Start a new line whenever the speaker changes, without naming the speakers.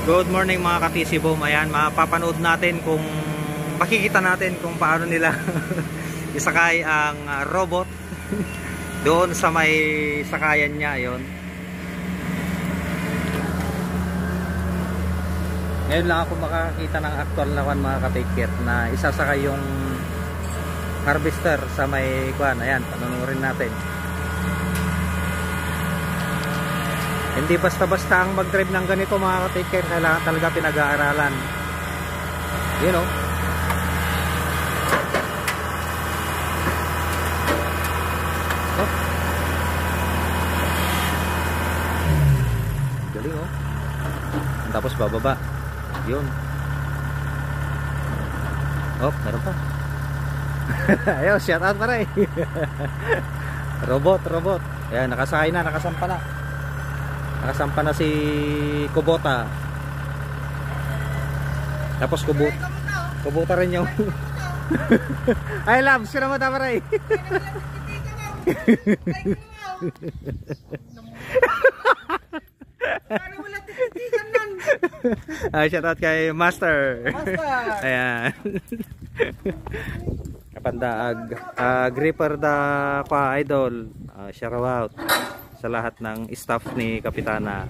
Good morning mga ka-TC Boom. Ayan, mapapanood natin kung makikita natin kung paano nila isakay ang robot doon sa may sakayan niya. Yon. Ngayon lang ako makakita ng actual na mga ka-take na isasakay yung harvester sa may kwan. Ayan, panunurin natin. Hindi basta-basta ang mag-drive ng ganito mga ka-take care. Kailangan talaga pinag-aaralan. You know. Oh. Galing oh. Tapos bababa. Yun. Oh, meron pa. Ayun, shout out pa rin. Robot. Ayan, nakasakay na, nakasampa na. Nakasampa na si Kubota. Tapos Kubota rin yung ay love, sila mo tama rin. Shout out kay Master. Ayan. Kapandaag gripper da pa idol. Shout out sa lahat ng staff ni Kapitana.